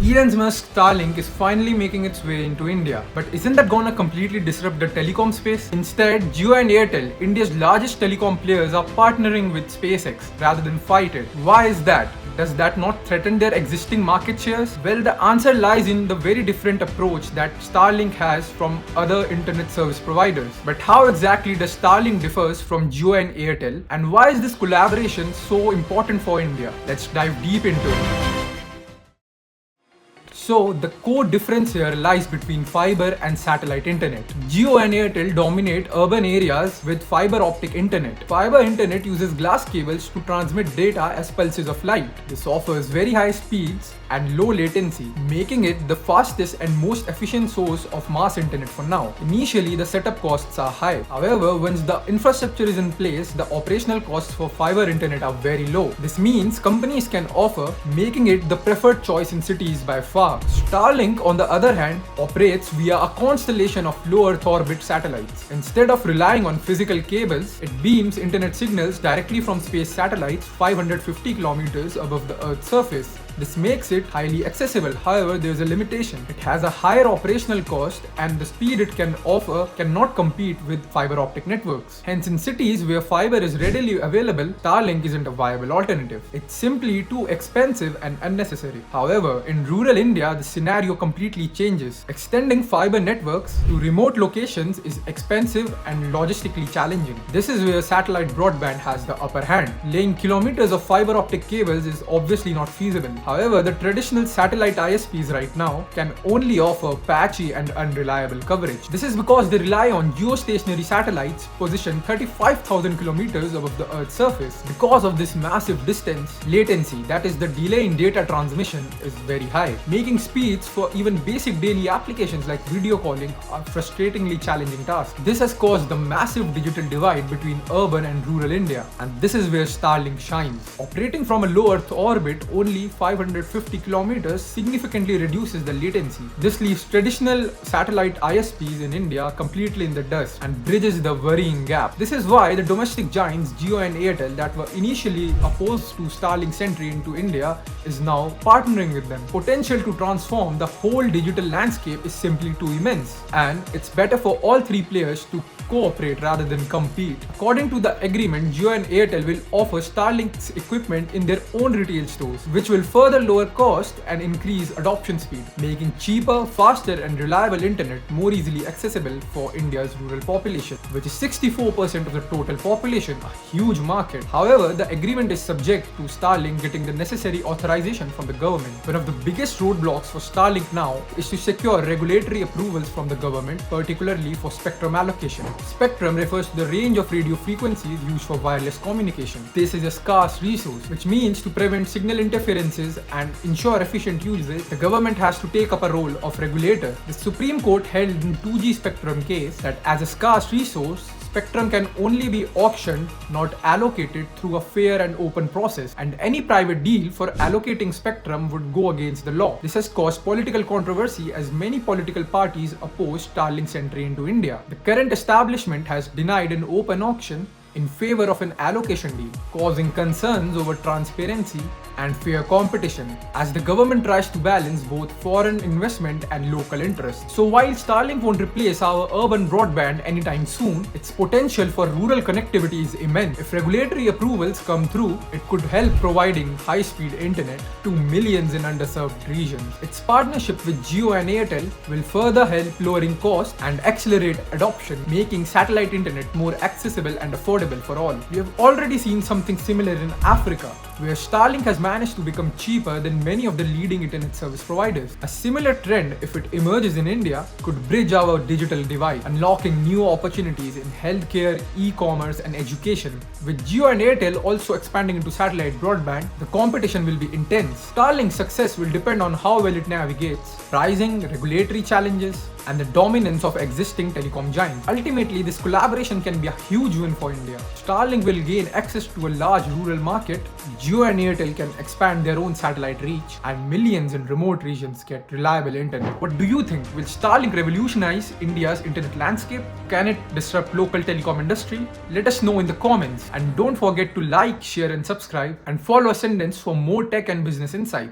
Elon Musk's Starlink is finally making its way into India. But isn't that gonna completely disrupt the telecom space? Instead, Jio and Airtel, India's largest telecom players, are partnering with SpaceX rather than fight it. Why is that? Does that not threaten their existing market shares? Well, the answer lies in the very different approach that Starlink has from other internet service providers. But how exactly does Starlink differs from Jio and Airtel, and why is this collaboration so important for India? Let's dive deep into it. So, the core difference here lies between fiber and satellite internet. Jio and Airtel dominate urban areas with fiber optic internet. Fiber internet uses glass cables to transmit data as pulses of light. This offers very high speeds and low latency, making it the fastest and most efficient source of mass internet for now. Initially, the setup costs are high. However, once the infrastructure is in place, the operational costs for fiber internet are very low. This means companies can offer, making it the preferred choice in cities by far. Starlink, on the other hand, operates via a constellation of low Earth orbit satellites. Instead of relying on physical cables, it beams internet signals directly from space satellites 550 kilometers above the Earth's surface. This makes it highly accessible. However, there is a limitation. It has a higher operational cost, and the speed it can offer cannot compete with fiber optic networks. Hence, in cities where fiber is readily available, Starlink isn't a viable alternative. It's simply too expensive and unnecessary. However, in rural India, the scenario completely changes. Extending fiber networks to remote locations is expensive and logistically challenging. This is where satellite broadband has the upper hand. Laying kilometers of fiber optic cables is obviously not feasible. However, the traditional satellite ISPs right now can only offer patchy and unreliable coverage. This is because they rely on geostationary satellites positioned 35,000 kilometers above the Earth's surface. Because of this massive distance, latency, that is the delay in data transmission, is very high, making speeds for even basic daily applications like video calling a frustratingly challenging task. This has caused the massive digital divide between urban and rural India, and this is where Starlink shines. Operating from a low Earth orbit only 550 kilometers significantly reduces the latency. This leaves traditional satellite ISPs in India completely in the dust and bridges the worrying gap. This is why the domestic giants Jio and Airtel that were initially opposed to Starlink's entry into India is now partnering with them. Potential to transform the whole digital landscape is simply too immense, and it's better for all three players to cooperate rather than compete. According to the agreement, Jio and Airtel will offer Starlink's equipment in their own retail stores, which will further lower cost and increase adoption speed, making cheaper, faster and reliable internet more easily accessible for India's rural population, which is 64% of the total population, a huge market. However, the agreement is subject to Starlink getting the necessary authorization from the government. One of the biggest roadblocks for Starlink now is to secure regulatory approvals from the government, particularly for spectrum allocation. Spectrum refers to the range of radio frequencies used for wireless communication. This is a scarce resource, which means to prevent signal interferences and ensure efficient usage, the government has to take up a role of regulator. The Supreme Court held in 2G spectrum case that as a scarce resource, spectrum can only be auctioned, not allocated through a fair and open process, and any private deal for allocating spectrum would go against the law. This has caused political controversy as many political parties oppose Starlink's entry into India. The current establishment has denied an open auction in favor of an allocation deal, causing concerns over transparency and fair competition as the government tries to balance both foreign investment and local interests. So while Starlink won't replace our urban broadband anytime soon, its potential for rural connectivity is immense. If regulatory approvals come through, it could help providing high-speed internet to millions in underserved regions. Its partnership with Jio and Airtel will further help lowering costs and accelerate adoption, making satellite internet more accessible and affordable for all. We have already seen something similar in Africa, where Starlink has managed to become cheaper than many of the leading internet service providers. A similar trend, if it emerges in India, could bridge our digital divide, unlocking new opportunities in healthcare, e-commerce and education. With Jio and Airtel also expanding into satellite broadband, the competition will be intense. Starlink's success will depend on how well it navigates pricing, regulatory challenges, and the dominance of existing telecom giants. Ultimately, this collaboration can be a huge win for India. Starlink will gain access to a large rural market, Jio and Airtel can expand their own satellite reach, and millions in remote regions get reliable internet. What do you think? Will Starlink revolutionize India's internet landscape? Can it disrupt local telecom industry? Let us know in the comments, and don't forget to like, share and subscribe, and follow Ascendants for more tech and business insights.